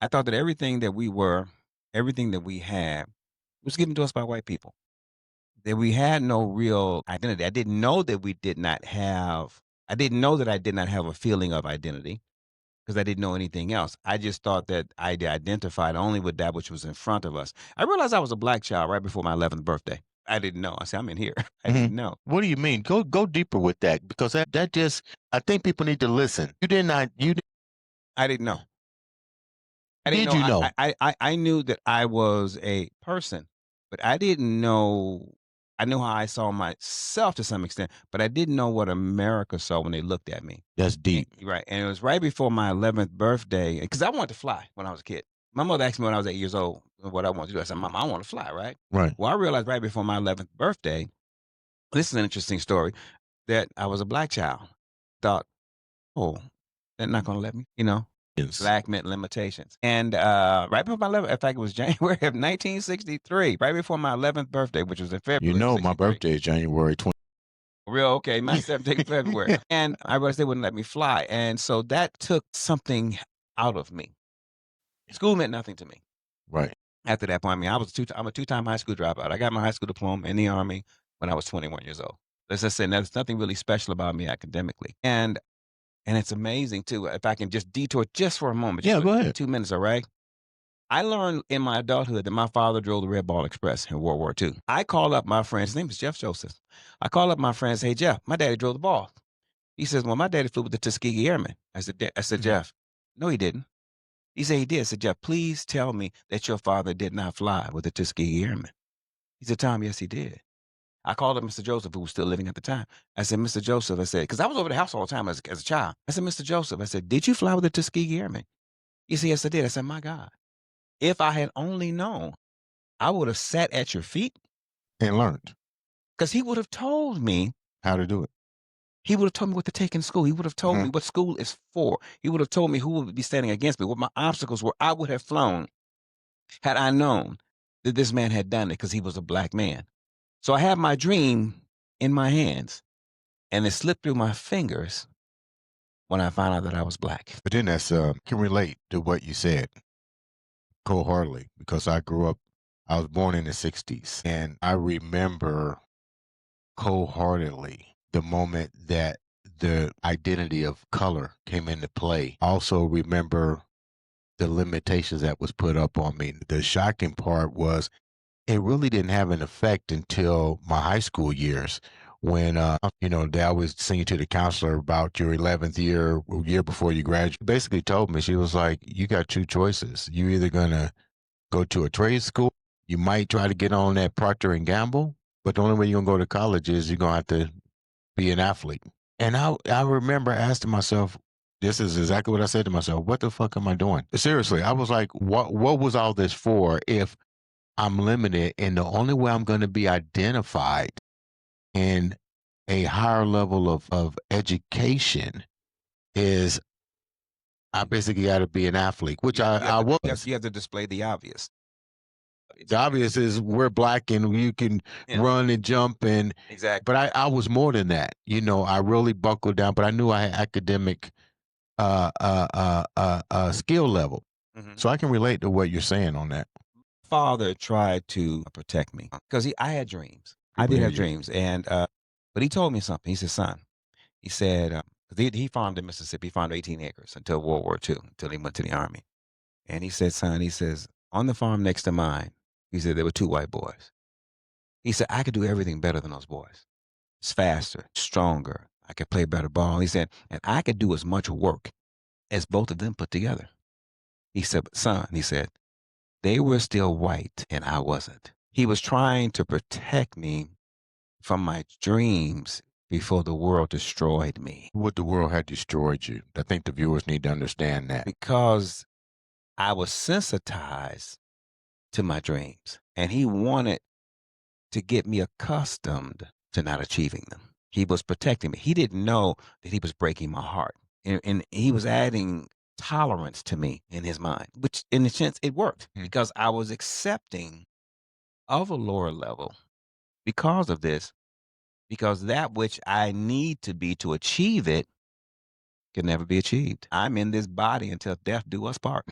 I thought that everything that we were, everything that we had was given to us by white people. That we had no real identity. I didn't know that I did not have a feeling of identity because I didn't know anything else. I just thought that I identified only with that which was in front of us. I realized I was a black child right before my 11th birthday. I didn't know. I said, I'm in here. I Mhm. didn't know. What do you mean? Go deeper with that because that just I think people need to listen. You did not you I didn't know. I didn't did know. you know? I knew that I was a person, but I didn't know. I knew how I saw myself to some extent, but I didn't know what America saw when they looked at me. That's deep. Right, and it was right before my 11th birthday because I wanted to fly when I was a kid. My mother asked me when I was 8 years old what I wanted to do. I said, "Mom, I want to fly." Right. Right. Well, I realized right before my 11th birthday. This is an interesting story that I was a black child. Thought, oh, they're not going to let me. Yes. Black meant limitations. And right before my 11th, in fact, it was January of 1963, right before my 11th birthday, which was in You February of know my 63. birthday is January 20. Real okay, my 17th February. And I realized they wouldn't let me fly. And so that took something out of me. School meant nothing to me. Right. After that point, I mean, I'm a two-time high school dropout. I got my high school diploma in the Army when I was 21 years old. Let's just say there's nothing really special about me academically. And it's amazing too, if I can just detour just for a moment, just Yeah, for go ahead. 2 minutes, all right? I learned in my adulthood that my father drove the Red Ball Express in World War II. I called up my friend, his name is Jeff Joseph. I called up my friend and said, "Hey, Jeff, my daddy drove the ball." He says, "Well, my daddy flew with the Tuskegee Airmen." I said, Mhm. "Jeff, no, he didn't." He said, "He did." I said, "Jeff, please tell me that your father did not fly with the Tuskegee Airmen." He said, "Tom, yes, he did." I called up Mr. Joseph, who was still living at the time. I said, "Mr. Joseph," I said, because I was over the house all the time as a child. I said, "Mr. Joseph," I said, "did you fly with the Tuskegee Airmen?" He said, "Yes, I did." I said, "My God, if I had only known, I would have sat at your feet And learned because he would have told me. how to do it. He would have told me what to take in school. He would have told me Mhm. what school is for. He would have told me who would be standing against me, what my obstacles were. I would have flown had I known that this man had done it because he was a black man. So I had my dream in my hands and it slipped through my fingers when I found out that I was black. But then that's can relate to what you said wholeheartedly because I was born in the 60s and I remember wholeheartedly the moment that the identity of color came into play. Also remember the limitations that was put up on me. The shocking part was it really didn't have an effect until my high school years when they always send you to the counselor about your 11th year before you graduate. Basically told me, she was like, you got two choices. You either gonna go to a trade school, you might try to get on that Procter and Gamble, but the only way you're gonna go to college is you're gonna have to be an athlete. And I remember asking myself, this is exactly what I said to myself. What the fuck am I doing? Seriously, I was like, what was all this for if I'm limited and the only way I'm going to be identified in a higher level of education is I basically got to be an athlete, which I was. You have to display the obvious. The obvious is we're black and you can Yeah, run and jump exactly. but I was more than that. I really buckled down, but I knew I had academic skill level. Mhm. So I can relate to what you're saying on that. Father tried to protect me because I had dreams. I People did hear have you. dreams, and but he told me something. He said, "Son," he said, 'cause he farmed in Mississippi. He farmed 18 acres until World War II, until he went to the army. And he said, "Son," he says, "on the farm next to mine," he said, "there were two white boys." He said, "I could do everything better than those boys. It's faster, stronger. I could play better ball." He said, "And I could do as much work as both of them put together." He said, "But son," he said, "they were still white and I wasn't." He was trying to protect me from my dreams before the world destroyed me What the world had destroyed you. I think the viewers need to understand that. because I was sensitized to my dreams and he wanted to get me accustomed to not achieving them. He was protecting me. He didn't know that he was breaking my heart. And he was adding tolerance to me in his mind, which in a sense it worked Mm. because I was accepting of a lower level because of this, because that which I need to be to achieve it can never be achieved. I'm in this body until death do us part.